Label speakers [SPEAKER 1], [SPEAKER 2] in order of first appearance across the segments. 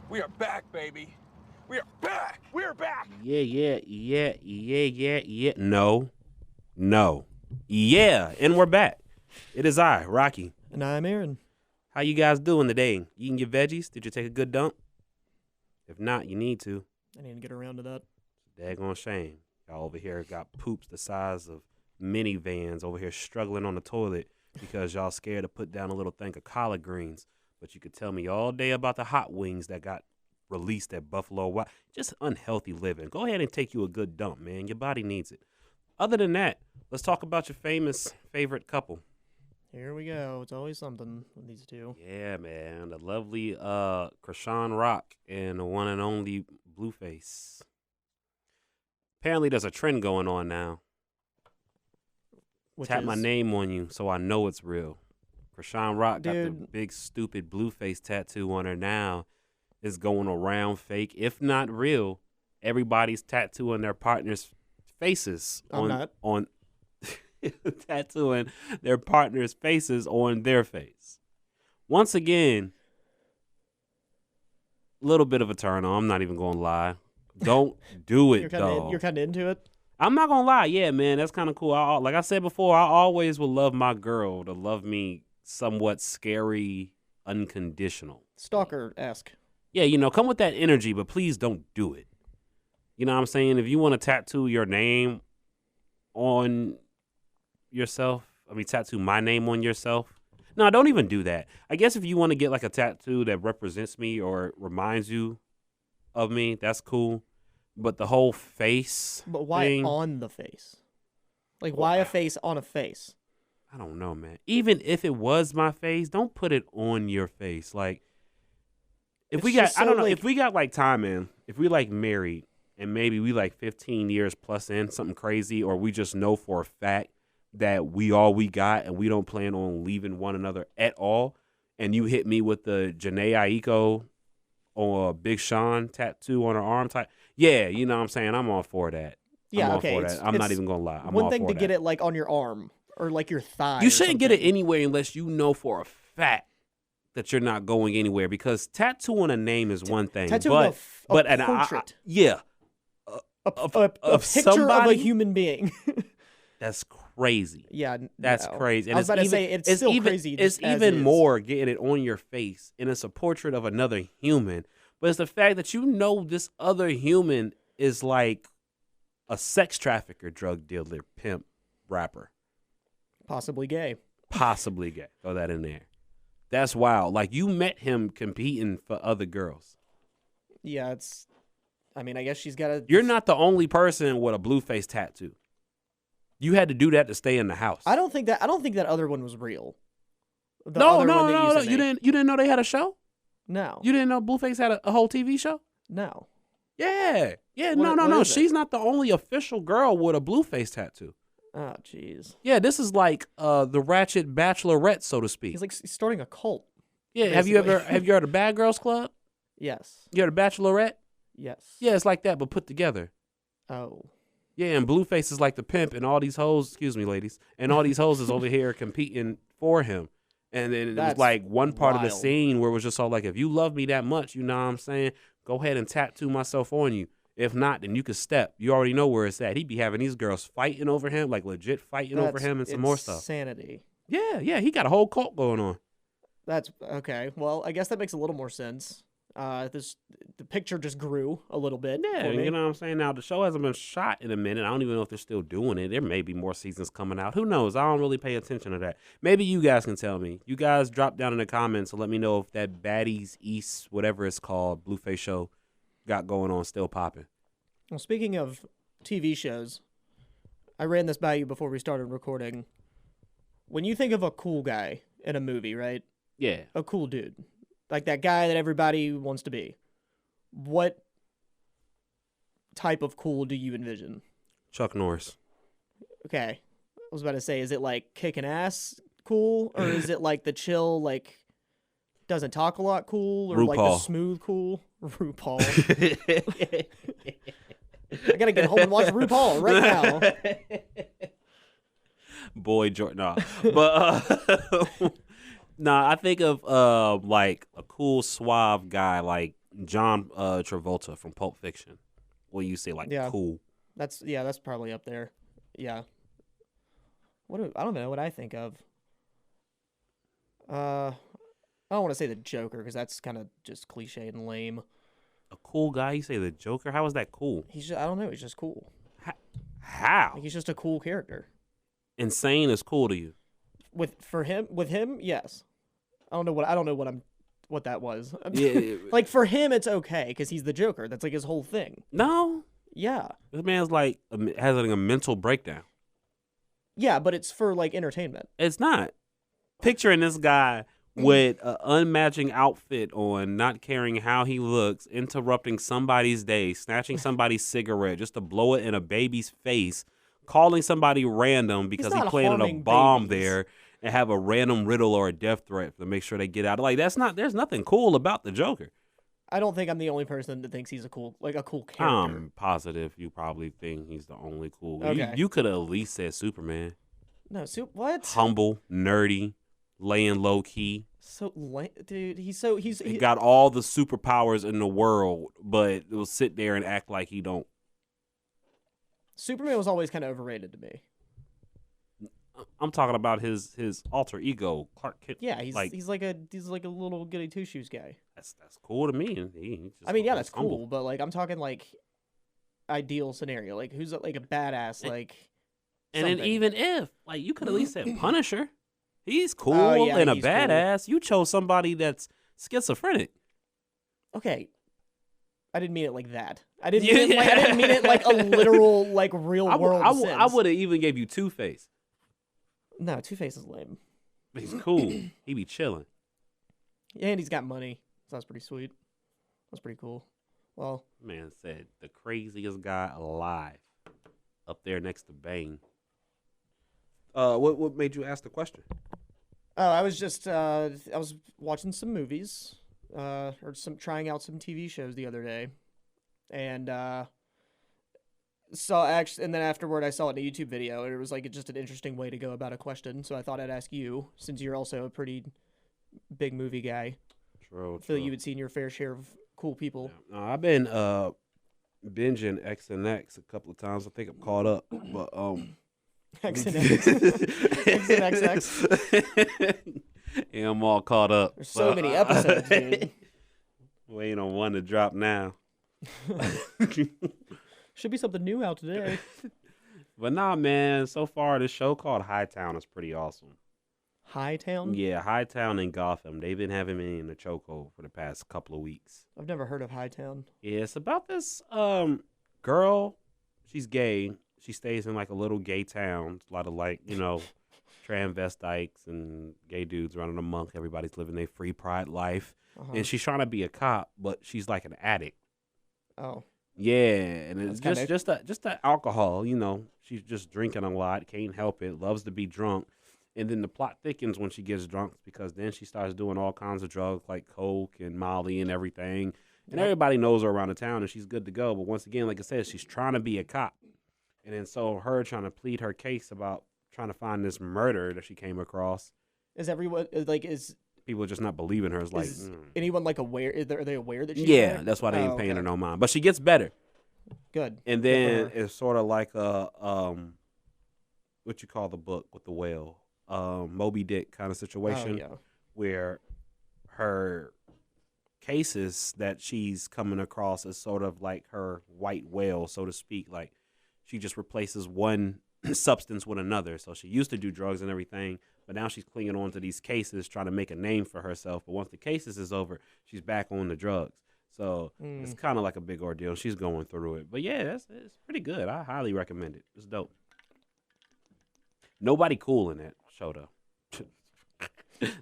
[SPEAKER 1] We are back, baby. We are back. We are back.
[SPEAKER 2] Yeah. No. Yeah, and we're back. It is I, Rocky.
[SPEAKER 3] And I'm Aaron.
[SPEAKER 2] How you guys doing today? Eating your veggies? Did you take a good dump? If not, you need to.
[SPEAKER 3] I need to get around to that.
[SPEAKER 2] Daggone shame. Y'all over here got poops the size of minivans over here struggling on the toilet because y'all scared to put down a little thing of collard greens. But you could tell me all day about the hot wings that got released at Buffalo Wild. Just unhealthy living. Go ahead and take you a good dump, man. Your body needs it. Other than that, let's talk about your famous favorite couple.
[SPEAKER 3] Here we go. It's always something with these two.
[SPEAKER 2] Yeah, man. The lovely Krishan Rock and the one and only Blueface. Apparently there's a trend going on now.
[SPEAKER 3] Which
[SPEAKER 2] Tap
[SPEAKER 3] is,
[SPEAKER 2] my name on you so I know it's real. Krishan Rock got the
[SPEAKER 3] Dude.
[SPEAKER 2] big stupid Blueface tattoo on her now. It's going around fake, if not real. Everybody's tattooing their partner's faces on tattooing their partner's faces on their face. Once again, a little bit of a turn on. I'm not even gonna lie. Don't do it, though.
[SPEAKER 3] You're kind of into it?
[SPEAKER 2] I'm not gonna lie. Yeah, man, that's kind of cool. Like I said before, I always will love my girl to love me somewhat scary, unconditional.
[SPEAKER 3] Stalker-esque.
[SPEAKER 2] Yeah, come with that energy, but please don't do it. You know what I'm saying? If you want to tattoo your name on yourself, tattoo my name on yourself. No, don't even do that. I guess if you want to get like a tattoo that represents me or reminds you of me, that's cool. But the whole face
[SPEAKER 3] But why
[SPEAKER 2] thing,
[SPEAKER 3] on the face? Like, why a face on a face?
[SPEAKER 2] I don't know, man. Even if it was my face, don't put it on your face. Like, if
[SPEAKER 3] It's
[SPEAKER 2] we got,
[SPEAKER 3] just
[SPEAKER 2] I don't
[SPEAKER 3] so,
[SPEAKER 2] know,
[SPEAKER 3] like-
[SPEAKER 2] if we got like time, man, if we like married and maybe we like 15 years plus in, something crazy, or we just know for a fact that we got and we don't plan on leaving one another at all, and you hit me with the Janae Aiko or Big Sean tattoo on her arm type, yeah, you know what I'm saying? I'm all for that.
[SPEAKER 3] Yeah,
[SPEAKER 2] I'm all
[SPEAKER 3] okay.
[SPEAKER 2] for that. I'm not even going to lie. I'm
[SPEAKER 3] one
[SPEAKER 2] all
[SPEAKER 3] thing
[SPEAKER 2] for
[SPEAKER 3] to
[SPEAKER 2] that.
[SPEAKER 3] get it, like, on your arm or, like, your thigh.
[SPEAKER 2] You
[SPEAKER 3] or
[SPEAKER 2] shouldn't get it
[SPEAKER 3] something.
[SPEAKER 2] anywhere unless you know for a fact that you're not going anywhere, because tattooing a name is one thing.
[SPEAKER 3] Tattooing
[SPEAKER 2] but
[SPEAKER 3] a portrait.
[SPEAKER 2] Yeah.
[SPEAKER 3] A
[SPEAKER 2] of
[SPEAKER 3] picture of a
[SPEAKER 2] somebody?
[SPEAKER 3] human being.
[SPEAKER 2] That's crazy.
[SPEAKER 3] Yeah,
[SPEAKER 2] That's
[SPEAKER 3] no.
[SPEAKER 2] crazy.
[SPEAKER 3] I was about to say, it's still
[SPEAKER 2] even,
[SPEAKER 3] crazy.
[SPEAKER 2] It's
[SPEAKER 3] just as
[SPEAKER 2] even
[SPEAKER 3] is.
[SPEAKER 2] more getting it on your face, and it's a portrait of another human. But it's the fact that this other human is like a sex trafficker, drug dealer, pimp, rapper.
[SPEAKER 3] Possibly gay.
[SPEAKER 2] Possibly gay. Throw that in there. That's wild. Like, you met him competing for other girls.
[SPEAKER 3] Yeah, I guess she's got a...
[SPEAKER 2] You're not the only person with a Blueface tattoo. You had to do that to stay in the house.
[SPEAKER 3] I don't think that other one was real. The
[SPEAKER 2] No.
[SPEAKER 3] other one that
[SPEAKER 2] You didn't know they had a show?
[SPEAKER 3] No.
[SPEAKER 2] You didn't know Blueface had a whole TV show?
[SPEAKER 3] No.
[SPEAKER 2] Yeah.
[SPEAKER 3] What
[SPEAKER 2] No.
[SPEAKER 3] is it?
[SPEAKER 2] She's not the only official girl with a Blueface tattoo.
[SPEAKER 3] Oh, jeez.
[SPEAKER 2] Yeah, this is like the Ratchet Bachelorette, so to speak.
[SPEAKER 3] He's like starting a cult.
[SPEAKER 2] Yeah,
[SPEAKER 3] basically.
[SPEAKER 2] have you heard of Bad Girls Club?
[SPEAKER 3] Yes.
[SPEAKER 2] You heard of Bachelorette?
[SPEAKER 3] Yes.
[SPEAKER 2] Yeah, it's like that, but put together.
[SPEAKER 3] Oh.
[SPEAKER 2] Yeah, and Blueface is like the pimp, and all these hoes, excuse me, ladies, and all these hoes is over here competing for him. And then it was
[SPEAKER 3] That's
[SPEAKER 2] like one part of the
[SPEAKER 3] wild.
[SPEAKER 2] scene where it was just all like, if you love me that much, you know what I'm saying, go ahead and tattoo myself on you. If not, then you could step. You already know where it's at. He'd be having these girls fighting over him, like legit fighting over him and some more stuff.
[SPEAKER 3] Insanity.
[SPEAKER 2] Yeah, he got a whole cult going on.
[SPEAKER 3] That's okay. Well, I guess that makes a little more sense. The picture just grew a little bit.
[SPEAKER 2] Yeah,
[SPEAKER 3] for me.
[SPEAKER 2] you know what I'm saying? Now, the show hasn't been shot in a minute. I don't even know if they're still doing it. There may be more seasons coming out. Who knows? I don't really pay attention to that. Maybe you guys can tell me. You guys drop down in the comments and let me know if that Baddies East, whatever it's called, Blueface show got going on, still popping.
[SPEAKER 3] Well, speaking of TV shows, I ran this by you before we started recording. When you think of a cool guy in a movie, right?
[SPEAKER 2] Yeah.
[SPEAKER 3] A cool dude. Like that guy that everybody wants to be. What type of cool do you envision?
[SPEAKER 2] Chuck Norris.
[SPEAKER 3] Okay. I was about to say, is it like kicking ass cool? Or is it like the chill, like, doesn't talk a lot cool? Or like the
[SPEAKER 2] RuPaul.
[SPEAKER 3] smooth cool? RuPaul. I gotta get home and watch RuPaul right now.
[SPEAKER 2] Boy Jordan. Nah. But nah, I think of like a cool suave guy, like John Travolta from Pulp Fiction. What do you say, like,
[SPEAKER 3] Yeah.
[SPEAKER 2] cool?
[SPEAKER 3] That's probably up there. Yeah. I don't know what I think of. I don't want to say the Joker because that's kind of just cliche and lame.
[SPEAKER 2] A cool guy? You say the Joker? How is that cool?
[SPEAKER 3] I don't know. He's just cool.
[SPEAKER 2] How?
[SPEAKER 3] Like he's just a cool character.
[SPEAKER 2] Insane is cool to you?
[SPEAKER 3] With him, yes. I don't know what that was.
[SPEAKER 2] Yeah.
[SPEAKER 3] Like for him, it's okay because he's the Joker. That's like his whole thing.
[SPEAKER 2] No.
[SPEAKER 3] Yeah.
[SPEAKER 2] This man's like has like a mental breakdown.
[SPEAKER 3] Yeah, but it's for like entertainment.
[SPEAKER 2] It's not. Picturing this guy with an unmatching outfit on, not caring how he looks, interrupting somebody's day, snatching somebody's cigarette just to blow it in a baby's face, calling somebody random because he planted a bomb there, and have a random riddle or a death threat to make sure they get out. Like there's nothing cool about the Joker.
[SPEAKER 3] I don't think I'm the only person that thinks he's a cool character.
[SPEAKER 2] I'm positive you probably think he's the only cool.
[SPEAKER 3] Okay.
[SPEAKER 2] You could have at least said Superman.
[SPEAKER 3] No, what?
[SPEAKER 2] Humble, nerdy, laying low key.
[SPEAKER 3] So dude, he
[SPEAKER 2] got all the superpowers in the world, but will sit there and act like he don't.
[SPEAKER 3] Superman was always kind of overrated to me.
[SPEAKER 2] I'm talking about his alter ego, Clark Kent.
[SPEAKER 3] Yeah, he's like a little goody two shoes guy.
[SPEAKER 2] That's cool to me.
[SPEAKER 3] I mean, yeah, that's cool, but like I'm talking like ideal scenario, like who's like a badass, like.
[SPEAKER 2] And then even if like you could at least say Punisher, he's cool
[SPEAKER 3] and
[SPEAKER 2] he's badass. Cool. You chose somebody that's schizophrenic.
[SPEAKER 3] Okay. I didn't mean it like that. I didn't mean it like a literal like real world sense.
[SPEAKER 2] I would have even gave you Two-Face.
[SPEAKER 3] No, Two-Face is lame.
[SPEAKER 2] He's cool. He be chilling.
[SPEAKER 3] Yeah, and he's got money. So that's pretty sweet. That's pretty cool. Well,
[SPEAKER 2] man said the craziest guy alive, up there next to Bane. What made you ask the question?
[SPEAKER 3] Oh, I was just I was watching some movies, or trying out some TV shows the other day, and and then afterward I saw it in a YouTube video, and it was like just an interesting way to go about a question. So I thought I'd ask you, since you're also a pretty big movie guy.
[SPEAKER 2] True.
[SPEAKER 3] I feel like you would seen your fair share of cool people.
[SPEAKER 2] Yeah. No, I've been binging X and X a couple of times. I think I'm caught up, but
[SPEAKER 3] X and X. X and XX.
[SPEAKER 2] Yeah, I'm all caught up.
[SPEAKER 3] There's so many episodes, dude.
[SPEAKER 2] Waiting on one to drop now.
[SPEAKER 3] Should be something new out today.
[SPEAKER 2] But nah, man. So far, this show called Hightown is pretty awesome.
[SPEAKER 3] Hightown?
[SPEAKER 2] Yeah, Hightown in Gotham. They've been having me in the chokehold for the past couple of weeks.
[SPEAKER 3] I've never heard of Hightown.
[SPEAKER 2] Yeah, it's about this girl. She's gay. She stays in like a little gay town. A lot of like, transvestites and gay dudes running amok. Everybody's living their free pride life.
[SPEAKER 3] Uh-huh.
[SPEAKER 2] And she's trying to be a cop, but she's like an addict.
[SPEAKER 3] Oh.
[SPEAKER 2] Yeah, and it's
[SPEAKER 3] That's
[SPEAKER 2] just the alcohol, She's just drinking a lot, can't help it, loves to be drunk. And then the plot thickens when she gets drunk because then she starts doing all kinds of drugs like coke and Molly and everything. And everybody knows her around the town and she's good to go. But once again, like I said, she's trying to be a cop. And then so her trying to plead her case about trying to find this murder that she came across.
[SPEAKER 3] Is everyone
[SPEAKER 2] people just not believing her? It's like
[SPEAKER 3] anyone like aware? Are they aware that she's
[SPEAKER 2] yeah,
[SPEAKER 3] there?
[SPEAKER 2] that's why they ain't paying her no mind. But she gets better.
[SPEAKER 3] Good.
[SPEAKER 2] And then it's sort of like a what you call the book with the whale, Moby Dick kind of situation, where her cases that she's coming across is sort of like her white whale, so to speak. Like she just replaces one substance with another. So she used to do drugs and everything, but now she's clinging on to these cases, trying to make a name for herself. But once the cases is over, she's back on the drugs. So it's kind of like a big ordeal. She's going through it. But yeah, it's pretty good. I highly recommend it. It's dope. Nobody cool in that show, though.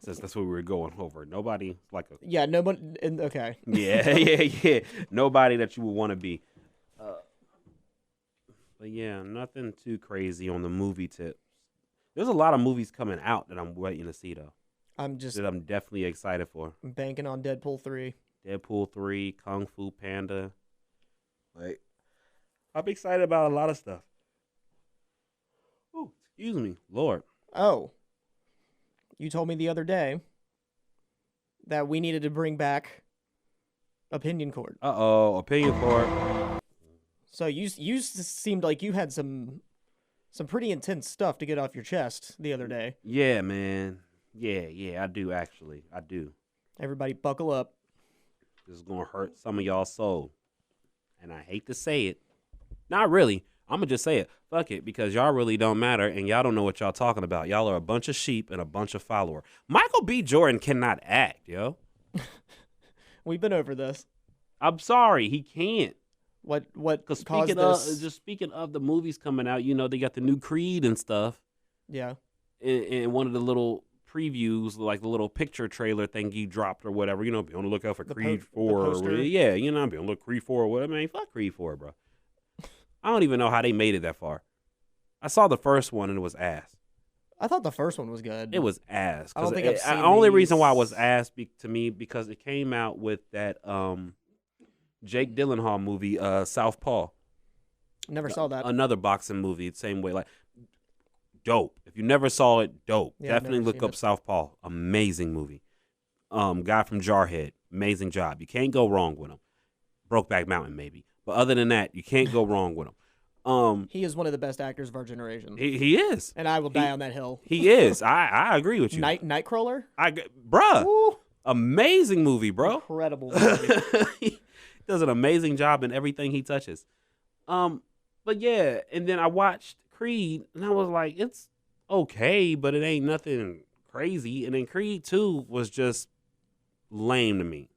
[SPEAKER 2] Since that's what we were going over. Nobody like a...
[SPEAKER 3] Yeah, nobody... Okay.
[SPEAKER 2] Yeah. Nobody that you would want to be. But yeah, nothing too crazy on the movie tips. There's a lot of movies coming out that I'm waiting to see, though. I'm definitely excited for.
[SPEAKER 3] I'm banking on Deadpool 3.
[SPEAKER 2] Deadpool 3, Kung Fu Panda. Like, I'm excited about a lot of stuff. Oh, excuse me, Lord.
[SPEAKER 3] Oh. You told me the other day that we needed to bring back Opinion court.
[SPEAKER 2] Opinion court.
[SPEAKER 3] So you seemed like you had some pretty intense stuff to get off your chest the other day.
[SPEAKER 2] Yeah, man. Yeah, I do actually. I do.
[SPEAKER 3] Everybody buckle up.
[SPEAKER 2] This is gonna hurt some of y'all's soul. And I hate to say it. Not really. I'm gonna just say it. Fuck it, because y'all really don't matter and y'all don't know what y'all talking about. Y'all are a bunch of sheep and a bunch of followers. Michael B. Jordan cannot act, yo.
[SPEAKER 3] We've been over this.
[SPEAKER 2] I'm sorry, he can't.
[SPEAKER 3] What
[SPEAKER 2] Because
[SPEAKER 3] caused this?
[SPEAKER 2] speaking of the movies coming out, you know, they got the new Creed and stuff.
[SPEAKER 3] Yeah.
[SPEAKER 2] In one of the little previews, like the little picture trailer thing he dropped or whatever, you know, be on the lookout for Creed 4. Yeah, you know, be on the look Creed 4 or whatever. Man, fuck Creed 4, bro. I don't even know how they made it that far. I saw the first one and it was ass.
[SPEAKER 3] I thought the first one was good.
[SPEAKER 2] It was ass.
[SPEAKER 3] I don't think I've seen
[SPEAKER 2] the only
[SPEAKER 3] these.
[SPEAKER 2] reason why it was ass to me because it came out with that Jake Gyllenhaal movie, Southpaw.
[SPEAKER 3] Never saw that.
[SPEAKER 2] Another boxing movie, same way. Like, dope. If you never saw it, dope.
[SPEAKER 3] Yeah, I've
[SPEAKER 2] Definitely
[SPEAKER 3] never
[SPEAKER 2] look
[SPEAKER 3] seen
[SPEAKER 2] up
[SPEAKER 3] it.
[SPEAKER 2] Southpaw. Amazing movie. Guy from Jarhead. Amazing job. You can't go wrong with him. Brokeback Mountain, maybe. But other than that, you can't go wrong with him.
[SPEAKER 3] He is one of the best actors of our generation.
[SPEAKER 2] He is.
[SPEAKER 3] And I will die on that hill.
[SPEAKER 2] He is. I agree with you.
[SPEAKER 3] Nightcrawler?
[SPEAKER 2] Bruh.
[SPEAKER 3] Woo.
[SPEAKER 2] Amazing movie, bro.
[SPEAKER 3] Incredible movie.
[SPEAKER 2] He does an amazing job in everything he touches. But yeah, and then I watched Creed, and I was like, it's okay, but it ain't nothing crazy. And then Creed 2 was just lame to me.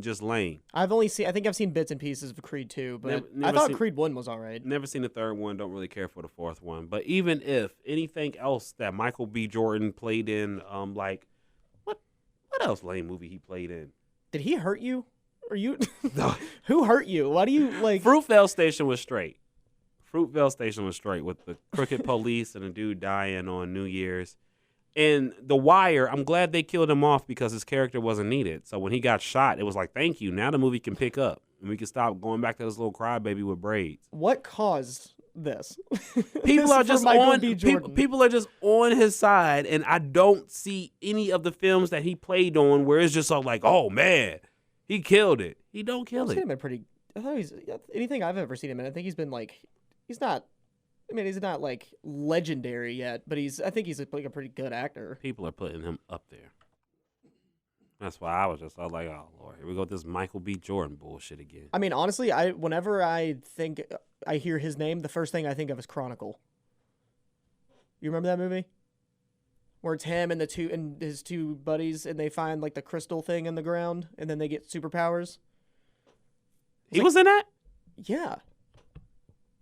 [SPEAKER 2] Just lame.
[SPEAKER 3] I think I've seen bits and pieces of Creed 2, but
[SPEAKER 2] Never
[SPEAKER 3] I thought
[SPEAKER 2] seen-
[SPEAKER 3] Creed 1 was all right.
[SPEAKER 2] Never seen the third one. Don't really care for the fourth one. But even if anything else that Michael B. Jordan played in, like what else lame movie he played in?
[SPEAKER 3] Did he hurt you? Or you? Who hurt you? Why do you like?
[SPEAKER 2] Fruitvale Station was straight. Fruitvale Station was straight with the crooked police and a dude dying on New Year's. And The Wire, I'm glad they killed him off because his character wasn't needed. So when he got shot, it was like, thank you. Now the movie can pick up. And we can stop going back to this little crybaby with braids.
[SPEAKER 3] What caused this?
[SPEAKER 2] People are
[SPEAKER 3] For
[SPEAKER 2] just
[SPEAKER 3] Michael
[SPEAKER 2] on
[SPEAKER 3] B. Jordan.
[SPEAKER 2] people are just on his side, and I don't see any of the films that he played on where it's just all like, oh man, he killed it. He don't kill
[SPEAKER 3] I've seen
[SPEAKER 2] it.
[SPEAKER 3] him in pretty. I thought anything I've ever seen him in. I think he's been like, he's not. I mean, he's not like legendary yet, but I think he's like a pretty good actor.
[SPEAKER 2] People are putting him up there. That's why I was like, oh Lord, here we go with this Michael B. Jordan bullshit again.
[SPEAKER 3] I mean, honestly, whenever I hear his name, the first thing I think of is Chronicle. You remember that movie? Where it's him and his two buddies, and they find like the crystal thing in the ground, and then they get superpowers.
[SPEAKER 2] He was in that?
[SPEAKER 3] Yeah,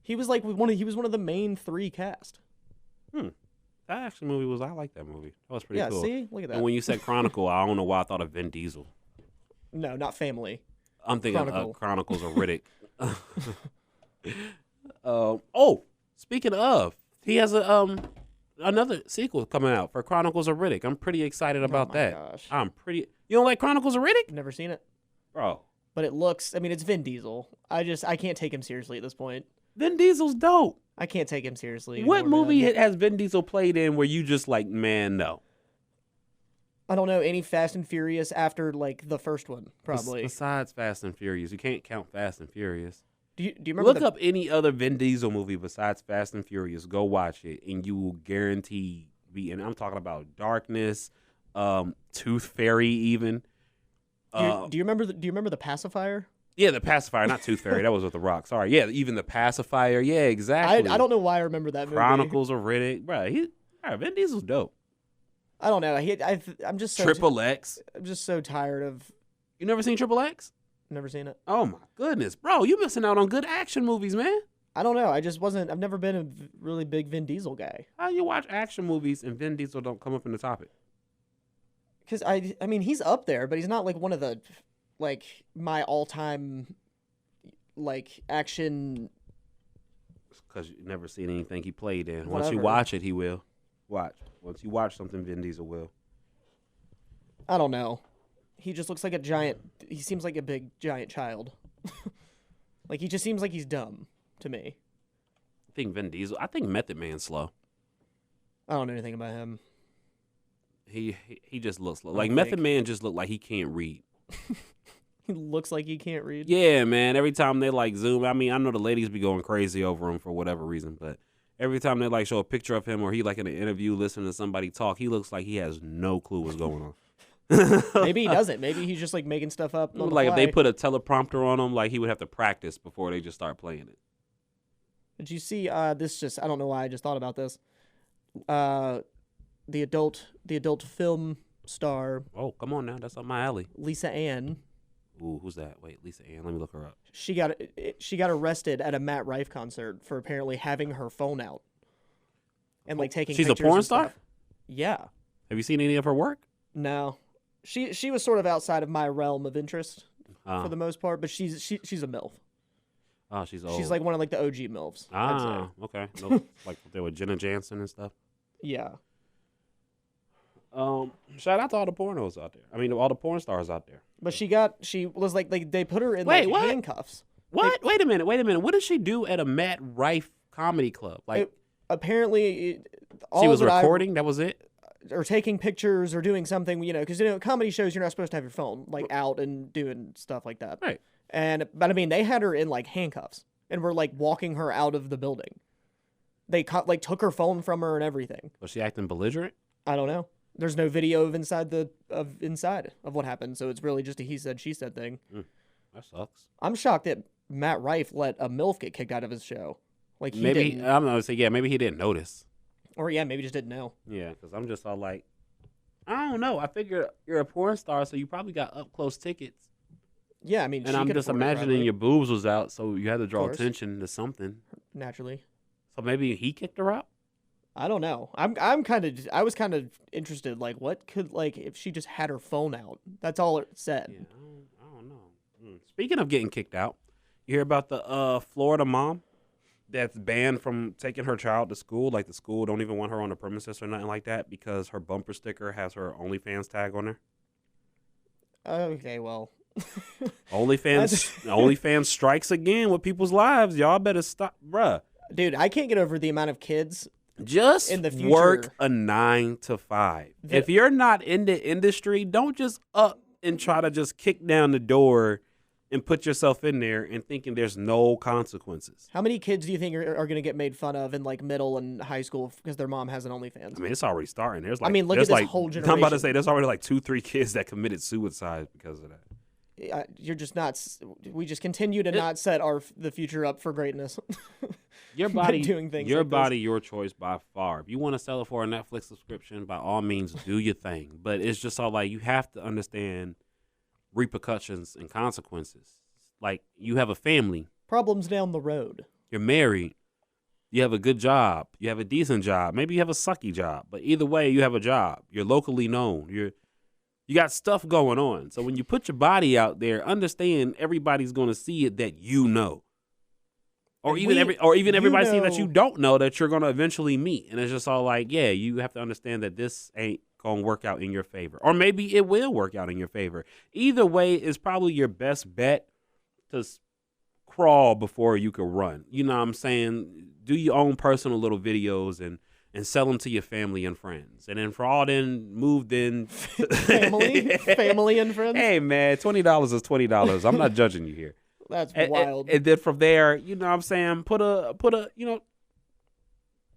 [SPEAKER 3] he was like he was one of the main three cast.
[SPEAKER 2] That actually movie was. I like that movie. That was pretty cool.
[SPEAKER 3] See, look at that.
[SPEAKER 2] And when you said Chronicle, I don't know why I thought of Vin Diesel.
[SPEAKER 3] No, not Family.
[SPEAKER 2] I'm thinking
[SPEAKER 3] Chronicle.
[SPEAKER 2] Chronicles of Riddick. Speaking of, he has another sequel coming out for Chronicles of Riddick. I'm pretty excited about that.
[SPEAKER 3] Gosh.
[SPEAKER 2] You don't like Chronicles of Riddick?
[SPEAKER 3] Never seen it,
[SPEAKER 2] Bro,
[SPEAKER 3] but it looks. I mean, it's Vin Diesel. I can't take him seriously at this point.
[SPEAKER 2] Vin Diesel's dope.
[SPEAKER 3] I can't take him seriously.
[SPEAKER 2] What
[SPEAKER 3] anymore,
[SPEAKER 2] movie
[SPEAKER 3] man.
[SPEAKER 2] has Vin Diesel played in where you just like, man, no?
[SPEAKER 3] I don't know any Fast and Furious after like the first one, probably.
[SPEAKER 2] Besides Fast and Furious. You can't count Fast and Furious.
[SPEAKER 3] Do you remember?
[SPEAKER 2] Look up any other Vin Diesel movie besides Fast and Furious. Go watch it, and you will guarantee be. And I'm talking about Darkness, Tooth Fairy, even.
[SPEAKER 3] Do you remember? Do you remember the pacifier?
[SPEAKER 2] Yeah, the pacifier, not Tooth Fairy. That was with The Rock. Sorry. Yeah, even the pacifier. Yeah, exactly.
[SPEAKER 3] I don't know why I remember that movie.
[SPEAKER 2] Chronicles of Riddick, bro. Vin Diesel's dope.
[SPEAKER 3] I don't know. I'm just so
[SPEAKER 2] Triple X.
[SPEAKER 3] I'm just so tired of.
[SPEAKER 2] You never seen Triple X?
[SPEAKER 3] Never seen it.
[SPEAKER 2] Oh my goodness, bro! You missing out on good action movies, man.
[SPEAKER 3] I don't know. I just wasn't. I've never been a really big Vin Diesel guy.
[SPEAKER 2] How you watch action movies and Vin Diesel don't come up in the topic?
[SPEAKER 3] Because I mean, he's up there, but he's not like one of the like my all-time like action.
[SPEAKER 2] Because you never seen anything he played in. Once
[SPEAKER 3] Whatever.
[SPEAKER 2] you watch it, he will. Watch. Once you watch something, Vin Diesel will.
[SPEAKER 3] I don't know. He just looks like a giant. He seems like a big giant child. Like he just seems like he's dumb to me.
[SPEAKER 2] I think Method Man's slow.
[SPEAKER 3] I don't know anything about him.
[SPEAKER 2] He just looks slow. Like Method Man just looked like he can't read.
[SPEAKER 3] He looks like he can't read.
[SPEAKER 2] Yeah, man. Every time they like zoom, I mean, I know the ladies be going crazy over him for whatever reason, but every time they like show a picture of him or he like in an interview listening to somebody talk, he looks like he has no clue what's going on.
[SPEAKER 3] Maybe he doesn't. Maybe he's just like making stuff up. On the
[SPEAKER 2] Like if
[SPEAKER 3] fly.
[SPEAKER 2] they put a teleprompter on him, like he would have to practice before they just start playing it.
[SPEAKER 3] Did you see this? Just I don't know why I just thought about this. The adult film star
[SPEAKER 2] Oh, come on now, that's up my alley.
[SPEAKER 3] Lisa Ann.
[SPEAKER 2] Ooh, who's that? Wait, Lisa Ann. Let me look her up.
[SPEAKER 3] She got arrested at a Matt Rife concert for apparently having her phone out and like taking.
[SPEAKER 2] She's a
[SPEAKER 3] pictures
[SPEAKER 2] porn
[SPEAKER 3] and
[SPEAKER 2] star?
[SPEAKER 3] stuff. Yeah.
[SPEAKER 2] Have you seen any of her work?
[SPEAKER 3] No. She was sort of outside of my realm of interest for the most part, but she's a MILF.
[SPEAKER 2] Oh, she's old.
[SPEAKER 3] She's like one of like the OG MILFs. I'd say.
[SPEAKER 2] Ah, okay. No, like they were Jenna Jansen and stuff.
[SPEAKER 3] Yeah.
[SPEAKER 2] Shout out to all the pornos out there. I mean, all the porn stars out there.
[SPEAKER 3] But she was like they put her in
[SPEAKER 2] Wait,
[SPEAKER 3] like
[SPEAKER 2] what?
[SPEAKER 3] handcuffs.
[SPEAKER 2] What? Wait a minute. What did she do at a Matt Rife comedy club? Like
[SPEAKER 3] Apparently,
[SPEAKER 2] she was recording. That was it.
[SPEAKER 3] Or taking pictures or doing something, because comedy shows you're not supposed to have your phone like out and doing stuff like that.
[SPEAKER 2] Right.
[SPEAKER 3] But I mean, they had her in like handcuffs and were like walking her out of the building. They took her phone from her and everything.
[SPEAKER 2] Was she acting belligerent?
[SPEAKER 3] I don't know. There's no video of inside of what happened, so it's really just a he said she said thing.
[SPEAKER 2] That sucks.
[SPEAKER 3] I'm shocked that Matt Rife let a MILF get kicked out of his show. Like he
[SPEAKER 2] Maybe
[SPEAKER 3] didn't,
[SPEAKER 2] I don't know. Say yeah. Maybe he didn't notice.
[SPEAKER 3] or yeah, maybe just didn't know.
[SPEAKER 2] Yeah, because I'm just all like, I don't know. I figure you're a porn star, so you probably got up close tickets.
[SPEAKER 3] Yeah, I mean,
[SPEAKER 2] And
[SPEAKER 3] she
[SPEAKER 2] I'm
[SPEAKER 3] could
[SPEAKER 2] just
[SPEAKER 3] afford it,
[SPEAKER 2] imagining
[SPEAKER 3] probably,
[SPEAKER 2] your boobs was out, so you had to draw
[SPEAKER 3] course.
[SPEAKER 2] attention to something.
[SPEAKER 3] naturally.
[SPEAKER 2] So maybe he kicked her out.
[SPEAKER 3] I don't know. I was kind of interested. Like, what could if she just had her phone out? That's all it said.
[SPEAKER 2] Yeah, I don't know. Speaking of getting kicked out, you hear about the Florida mom that's banned from taking her child to school? Like the school don't even want her on the premises or nothing like that because her bumper sticker has her OnlyFans tag on there.
[SPEAKER 3] Okay, well,
[SPEAKER 2] OnlyFans strikes again with people's lives. Y'all better stop, bruh.
[SPEAKER 3] dude, I can't get over the amount of kids.
[SPEAKER 2] Just
[SPEAKER 3] In the
[SPEAKER 2] work
[SPEAKER 3] future-
[SPEAKER 2] a 9 to 5. If you're not in the industry, don't just up and try to just kick down the door and put yourself in there and thinking there's no consequences.
[SPEAKER 3] How many kids do you think are going to get made fun of in like middle and high school because their mom has an OnlyFans?
[SPEAKER 2] I mean, it's already starting. There's like,
[SPEAKER 3] mean, look
[SPEAKER 2] there's
[SPEAKER 3] at this
[SPEAKER 2] like,
[SPEAKER 3] whole
[SPEAKER 2] I'm about to
[SPEAKER 3] generation.
[SPEAKER 2] say there's already like 2-3 kids that committed suicide because of that.
[SPEAKER 3] You're just not. We just continue to not set the future up for greatness.
[SPEAKER 2] Your body,
[SPEAKER 3] doing things
[SPEAKER 2] your
[SPEAKER 3] like this.
[SPEAKER 2] body, your choice by far. If you want to sell it for a Netflix subscription, by all means, do your thing. But it's just all like you have to understand repercussions and consequences. Like you have a family,
[SPEAKER 3] Problems down the road.
[SPEAKER 2] you're married, you have a good job, you have a decent job, maybe you have a sucky job, but either way, you have a job. You're locally known. You got stuff going on. So when you put your body out there, understand everybody's going to see it that you know. Or
[SPEAKER 3] And
[SPEAKER 2] even
[SPEAKER 3] you
[SPEAKER 2] everybody see that
[SPEAKER 3] know-
[SPEAKER 2] you don't know that you're going to eventually meet. And it's just all like, yeah, you have to understand that this ain't going to work out in your favor. Or maybe it will work out in your favor. Either way is probably your best bet to crawl before you can run. You know what I'm saying? Do your own personal little videos and sell them to your family and friends. And then for all then moved in.
[SPEAKER 3] Family and friends.
[SPEAKER 2] Hey, man, $20 is $20. I'm not judging you here.
[SPEAKER 3] That's
[SPEAKER 2] And-
[SPEAKER 3] wild.
[SPEAKER 2] And then from there, you know what I'm saying, put a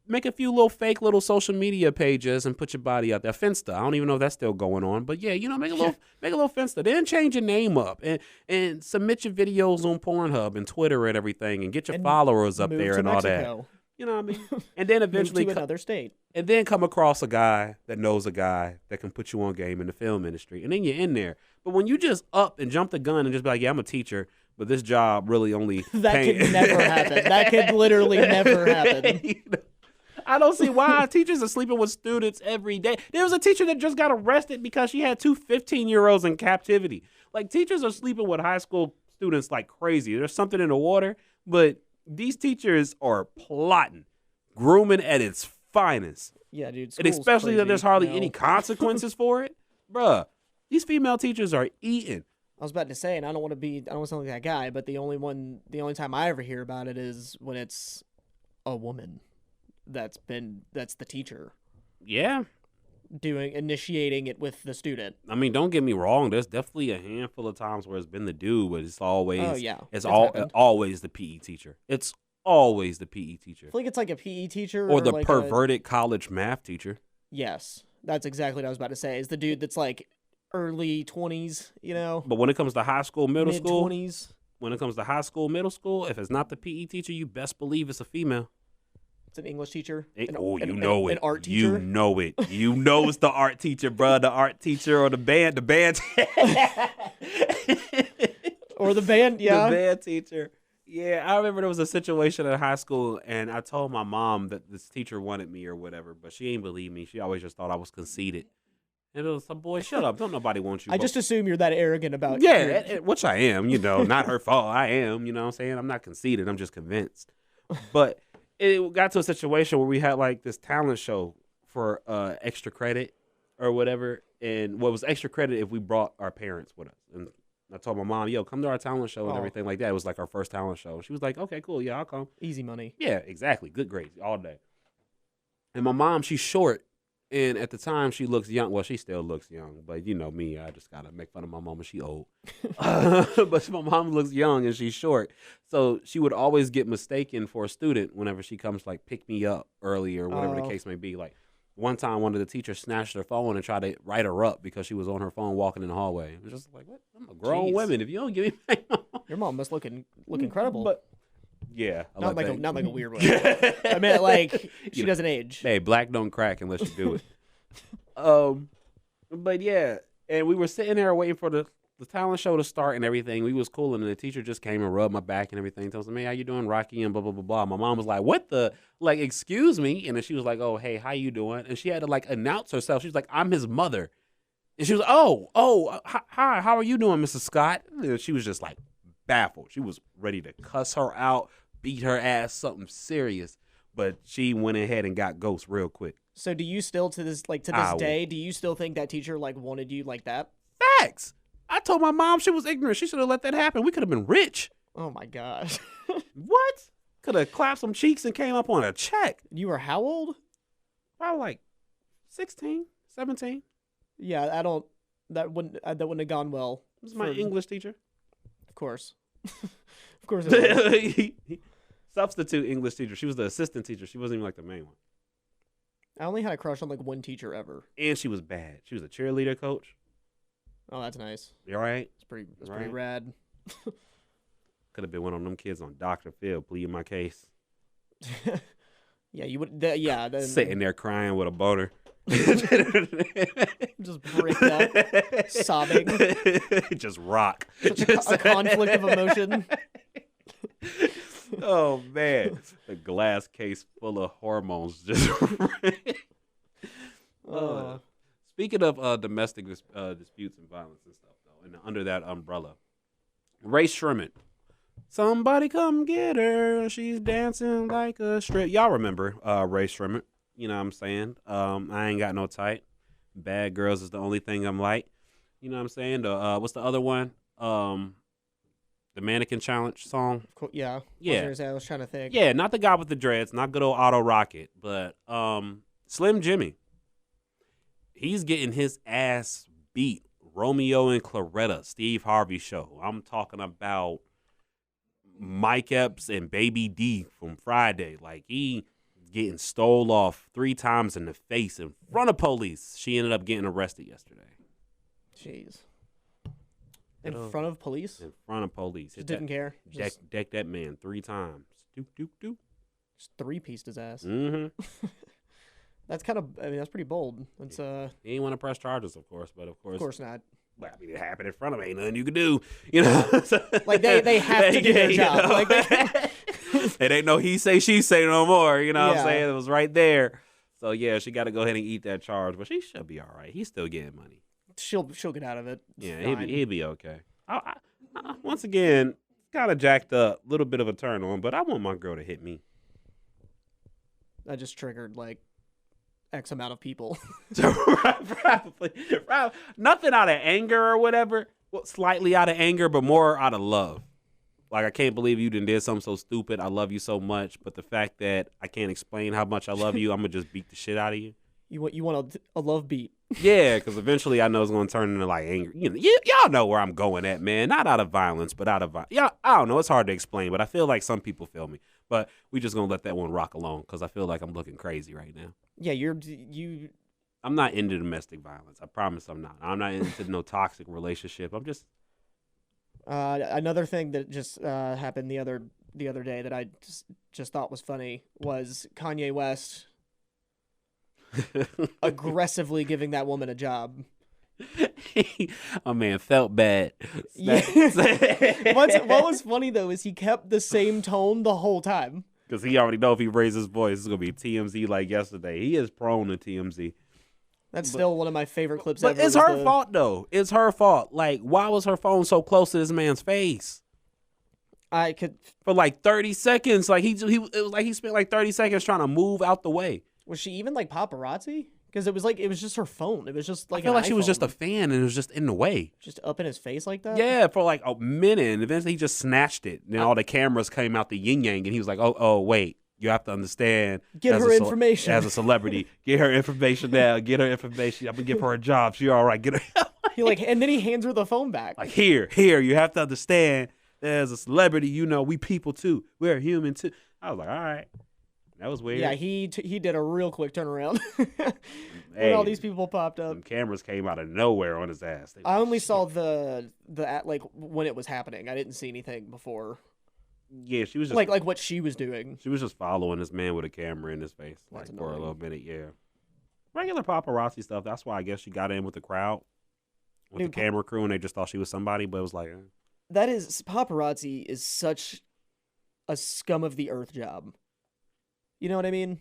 [SPEAKER 2] make a few little fake social media pages and put your body out there. Finsta. I don't even know if that's still going on, but yeah, make a little Finsta. Then change your name up and submit your videos on Pornhub and Twitter and everything and get your
[SPEAKER 3] And
[SPEAKER 2] followers up
[SPEAKER 3] Move
[SPEAKER 2] there
[SPEAKER 3] to
[SPEAKER 2] and all that.
[SPEAKER 3] Mexico.
[SPEAKER 2] You know what I mean? And then
[SPEAKER 3] Move
[SPEAKER 2] eventually
[SPEAKER 3] to another state.
[SPEAKER 2] and then come across a guy that knows a guy that can put you on game in the film industry. And then you're in there. But when you just up and jump the gun and just be like, yeah, I'm a teacher, but this job really only
[SPEAKER 3] That could never happen. That could literally never happen.
[SPEAKER 2] I don't see why teachers are sleeping with students every day. There was a teacher that just got arrested because she had two 15-year-olds in captivity. Like, teachers are sleeping with high school students like crazy. There's something in the water, but these teachers are plotting, grooming at its finest.
[SPEAKER 3] Yeah, dude.
[SPEAKER 2] And
[SPEAKER 3] school's
[SPEAKER 2] especially that
[SPEAKER 3] crazy.
[SPEAKER 2] there's hardly
[SPEAKER 3] No.
[SPEAKER 2] any consequences for it. Bruh, these female teachers are eating.
[SPEAKER 3] I was about to say, and I don't want to sound like that guy, but the only time I ever hear about it is when it's a woman that's the teacher.
[SPEAKER 2] Yeah.
[SPEAKER 3] initiating it with the student.
[SPEAKER 2] I mean, don't get me wrong. There's definitely a handful of times where it's been the dude, but it's always always the PE teacher. It's always the PE teacher.
[SPEAKER 3] I feel like it's like a PE teacher
[SPEAKER 2] or the
[SPEAKER 3] like
[SPEAKER 2] perverted college math teacher.
[SPEAKER 3] Yes, that's exactly what I was about to say. Is the dude that's like early 20s, you know?
[SPEAKER 2] But when it comes to high school, middle school,
[SPEAKER 3] mid-20s.
[SPEAKER 2] When it comes to high school, middle school, if it's not the PE teacher, you best believe it's a female.
[SPEAKER 3] It's an English teacher.
[SPEAKER 2] An
[SPEAKER 3] art teacher.
[SPEAKER 2] You know it. You know it's the art teacher, bro. The art teacher or the band
[SPEAKER 3] or the band, yeah.
[SPEAKER 2] The band teacher. Yeah, I remember there was a situation in high school, and I told my mom that this teacher wanted me or whatever, but she ain't believe me. She always just thought I was conceited. And it was some boy, shut up. Don't nobody want you.
[SPEAKER 3] I just assume you're that arrogant about
[SPEAKER 2] which I am, not her fault. I am, you know what I'm saying? I'm not conceited. I'm just convinced. But it got to a situation where we had like this talent show for extra credit or whatever. And what was extra credit if we brought our parents with us. And I told my mom, yo, come to our talent show and everything like that. It was like our first talent show. She was like, okay, cool. Yeah, I'll come.
[SPEAKER 3] Easy money.
[SPEAKER 2] Yeah, exactly. Good grades all day. And my mom, she's short. And at the time, she looks young. Well, she still looks young. But you know me, I just got to make fun of my mom when she old. But my mom looks young and she's short. So she would always get mistaken for a student whenever she comes like pick me up early or whatever the case may be. Like one time, one of the teachers snatched her phone and tried to write her up because she was on her phone walking in the hallway. It was just like, what? I'm a grown woman. If you don't give me my phone.
[SPEAKER 3] Your mom must look incredible.
[SPEAKER 2] But yeah,
[SPEAKER 3] not like a weird way. I mean, like she doesn't age.
[SPEAKER 2] Hey, black don't crack unless you do it. But yeah, and we were sitting there waiting for the talent show to start and everything. We was cool, and the teacher just came and rubbed my back and everything. Tells me, "Hey, how you doing, Rocky?" And blah blah blah blah. My mom was like, "What the? Like, excuse me?" And then she was like, "Oh, hey, how you doing?" And she had to like announce herself. She was like, "I'm his mother," and she was like, "Oh, hi, how are you doing, Mrs. Scott?" And she was just like baffled. She was ready to cuss her out, beat her ass, something serious. But she went ahead and got ghost real quick.
[SPEAKER 3] So do you still to this day, do you still think that teacher like wanted you like that?
[SPEAKER 2] Facts. I told my mom she was ignorant. She should have let that happen. We could have been rich.
[SPEAKER 3] Oh my gosh.
[SPEAKER 2] What? Could have clapped some cheeks and came up on a check.
[SPEAKER 3] You were how old?
[SPEAKER 2] Probably like 16, 17.
[SPEAKER 3] Yeah, that wouldn't have gone well.
[SPEAKER 2] This is my English teacher.
[SPEAKER 3] Of course. Of course it was.
[SPEAKER 2] Substitute English teacher. She was the assistant teacher. She wasn't even like the main one.
[SPEAKER 3] I only had a crush on like one teacher ever.
[SPEAKER 2] And she was bad. She was a cheerleader coach.
[SPEAKER 3] Oh, that's nice.
[SPEAKER 2] You all right?
[SPEAKER 3] That's pretty rad.
[SPEAKER 2] Could have been one of them kids on Dr. Phil pleading my case.
[SPEAKER 3] Yeah, you would.
[SPEAKER 2] Sitting there crying with a boner.
[SPEAKER 3] Just break up, sobbing.
[SPEAKER 2] Just rock.
[SPEAKER 3] Just a conflict of emotion.
[SPEAKER 2] Oh man, the glass case full of hormones. Just speaking of domestic disputes and violence and stuff, though, and under that umbrella, Ray Sherman. Somebody come get her. She's dancing like a strip. Y'all remember Ray Sherman? You know what I'm saying? I ain't got no type. Bad girls is the only thing I'm like. You know what I'm saying? What's the other one? The Mannequin Challenge song.
[SPEAKER 3] Yeah.
[SPEAKER 2] Yeah.
[SPEAKER 3] I was trying to think.
[SPEAKER 2] Yeah, not the guy with the dreads, not good old Auto Rocket, but Slim Jimmy. He's getting his ass beat. Romeo and Claretta, Steve Harvey show. I'm talking about Mike Epps and Baby D from Friday. Like, he getting stole off 3 times in the face in front of police. She ended up getting arrested yesterday.
[SPEAKER 3] Jeez. In front of police?
[SPEAKER 2] In front of police.
[SPEAKER 3] Just didn't care?
[SPEAKER 2] Deck that man 3 times. Doop, doop, doop.
[SPEAKER 3] Just 3-pieced his ass.
[SPEAKER 2] Mm-hmm.
[SPEAKER 3] That's kind of, I mean, that's pretty bold. That's,
[SPEAKER 2] He ain't want to press charges, of course, but of course.
[SPEAKER 3] Of course not.
[SPEAKER 2] Well, I mean, it happened in front of me. Ain't nothing you can do. You know?
[SPEAKER 3] Like, they have to do their job.
[SPEAKER 2] You know?
[SPEAKER 3] Like,
[SPEAKER 2] it ain't no he say, she say no more. You know what I'm
[SPEAKER 3] Yeah.
[SPEAKER 2] saying? It was right there. So, yeah, she got to go ahead and eat that charge. But she should be all right. He's still getting money.
[SPEAKER 3] she'll get out of it.
[SPEAKER 2] Yeah,
[SPEAKER 3] Fine.
[SPEAKER 2] he'll be okay. Once again, kind of jacked up. A little bit of a turn on. But I want my girl to hit me.
[SPEAKER 3] I just triggered, like, X amount of people.
[SPEAKER 2] Probably. Nothing out of anger or whatever. Well, slightly out of anger, but more out of love. Like, I can't believe you did something so stupid. I love you so much. But the fact that I can't explain how much I love you, I'm going to just beat the shit out of you.
[SPEAKER 3] You want a love beat.
[SPEAKER 2] Yeah, because eventually I know it's going to turn into like anger. Y'all know where I'm going at, man. Not out of violence, but out of yeah. I don't know. It's hard to explain, but I feel like some people feel me. But we just gonna let that one rock alone because I feel like I'm looking crazy right now.
[SPEAKER 3] Yeah,
[SPEAKER 2] I'm not into domestic violence. I promise I'm not. I'm not into no toxic relationship. I'm just.
[SPEAKER 3] Another thing that just happened the other day that I just thought was funny was Kanye West aggressively giving that woman a job.
[SPEAKER 2] My man felt bad.
[SPEAKER 3] Yeah. What was funny though is he kept the same tone the whole time.
[SPEAKER 2] Because he already know if he raises his voice, it's gonna be TMZ like yesterday. He is prone to TMZ.
[SPEAKER 3] That's still one of my favorite clips
[SPEAKER 2] But
[SPEAKER 3] ever.
[SPEAKER 2] it's her fault though. It's her fault. Like, why was her phone so close to this man's face?
[SPEAKER 3] I could
[SPEAKER 2] For like 30 seconds. Like it was like he spent like 30 seconds trying to move out the way.
[SPEAKER 3] Was she even like paparazzi? Because it was just her phone. It was just like
[SPEAKER 2] I feel like she was
[SPEAKER 3] iPhone.
[SPEAKER 2] just a fan and it was just in the way.
[SPEAKER 3] Just up in his face like that.
[SPEAKER 2] Yeah, for like a minute. And eventually he just snatched it. And then all the cameras came out the yin yang and he was like, oh, wait. You have to understand.
[SPEAKER 3] Get her information.
[SPEAKER 2] As a celebrity. Get her information now. Get her information. I'm going to give her a job. She all right. Get her.
[SPEAKER 3] And then he hands her the phone back.
[SPEAKER 2] Like, here. You have to understand. As a celebrity, we people too. We're human too. I was like, all right. That was weird.
[SPEAKER 3] Yeah, he did a real quick turnaround. When all these people popped up.
[SPEAKER 2] Some cameras came out of nowhere on his ass.
[SPEAKER 3] I only saw the like when it was happening. I didn't see anything before.
[SPEAKER 2] Yeah, she was just
[SPEAKER 3] like what she was doing.
[SPEAKER 2] She was just following this man with a camera in his face for a little minute. Yeah, regular paparazzi stuff. That's why I guess she got in with the crowd, with the camera crew, and they just thought she was somebody. But it was like
[SPEAKER 3] paparazzi is such a scum of the earth job. You know what I mean?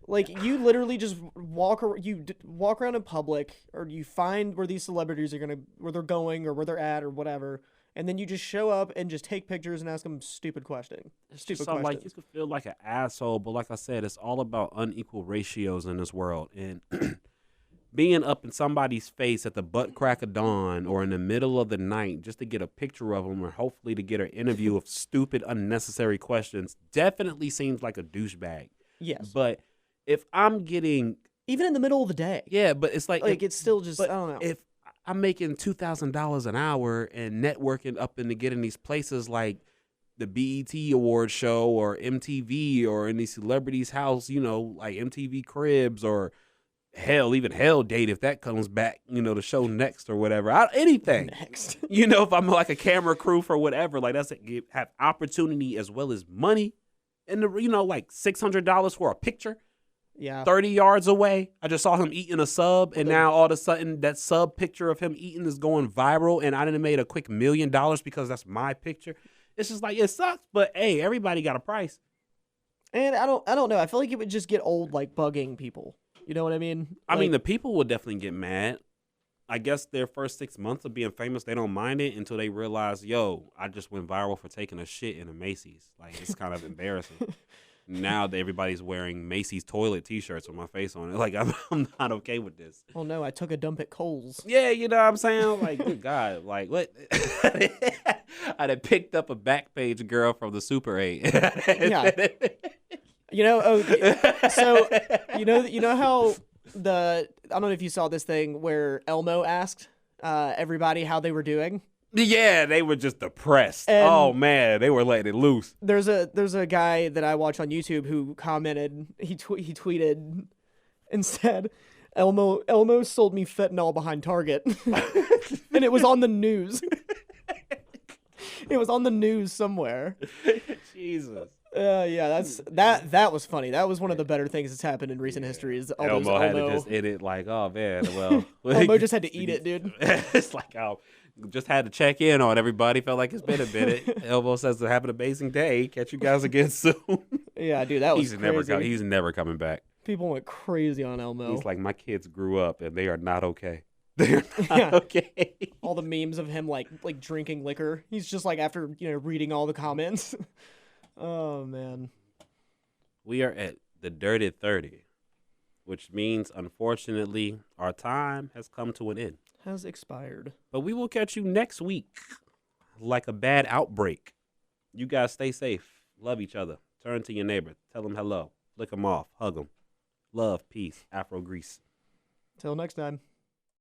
[SPEAKER 3] Like, you literally just walk around in public, or you find where these celebrities are where they're going, or where they're at, or whatever, and then you just show up and just take pictures and ask them stupid questions.
[SPEAKER 2] Like you could feel like an asshole, but like I said, it's all about unequal ratios in this world, and being up in somebody's face at the butt crack of dawn or in the middle of the night just to get a picture of them or hopefully to get an interview of stupid, unnecessary questions definitely seems like a douchebag.
[SPEAKER 3] Yes.
[SPEAKER 2] But if I'm getting...
[SPEAKER 3] Even in the middle of the day.
[SPEAKER 2] Yeah, but it's like...
[SPEAKER 3] it's still just, I don't know.
[SPEAKER 2] If I'm making $2,000 an hour and networking up into getting these places like the BET Award show or MTV or in these celebrities' house, like MTV Cribs or... even Hell Date if that comes back, the show next or whatever. Anything.
[SPEAKER 3] Next.
[SPEAKER 2] If I'm like a camera crew for whatever, like that's have opportunity as well as money. And like $600 for a picture.
[SPEAKER 3] Yeah.
[SPEAKER 2] 30 yards away. I just saw him eating a sub and now all of a sudden that sub picture of him eating is going viral and I done made a quick $1 million because that's my picture. It's just like, it sucks, but hey, everybody got a price.
[SPEAKER 3] And I don't know. I feel like it would just get old like bugging people. You know what I mean?
[SPEAKER 2] I mean, the people would definitely get mad. I guess their first 6 months of being famous, they don't mind it until they realize, yo, I just went viral for taking a shit in a Macy's. Like, it's kind of embarrassing. Now that everybody's wearing Macy's toilet T-shirts with my face on it. Like, I'm not okay with this.
[SPEAKER 3] Oh, no, I took a dump at Kohl's.
[SPEAKER 2] Yeah, you know what I'm saying? Like, good God. Like, what? I done picked up a Backpage girl from the Super 8.
[SPEAKER 3] Yeah. So you know how I don't know if you saw this thing where Elmo asked everybody how they were doing.
[SPEAKER 2] Yeah, they were just depressed. And oh man, they were letting it loose.
[SPEAKER 3] There's a guy that I watch on YouTube who commented. He tweeted and said, "Elmo sold me fentanyl behind Target," and it was on the news. It was on the news somewhere.
[SPEAKER 2] Jesus.
[SPEAKER 3] Yeah, that was funny. That was one of the better things that's happened in recent history. Is
[SPEAKER 2] Elmo had to just edit like, oh man, well,
[SPEAKER 3] Elmo just had to eat it, dude.
[SPEAKER 2] It's like, oh, just had to check in on everybody. Felt like it's been a minute. Elmo says to have an amazing day. Catch you guys again soon.
[SPEAKER 3] Yeah, dude, that was crazy.
[SPEAKER 2] He's never coming back.
[SPEAKER 3] People went crazy on Elmo.
[SPEAKER 2] He's like, my kids grew up and they are not okay. They're not okay.
[SPEAKER 3] All the memes of him like drinking liquor. He's just like after reading all the comments. Oh man.
[SPEAKER 2] We are at the dirty 30, which means unfortunately our time has come to an end.
[SPEAKER 3] Has expired.
[SPEAKER 2] But we will catch you next week like a bad outbreak. You guys stay safe. Love each other. Turn to your neighbor. Tell them hello. Lick them off. Hug them. Love, peace, Afro Grease.
[SPEAKER 3] Till next time.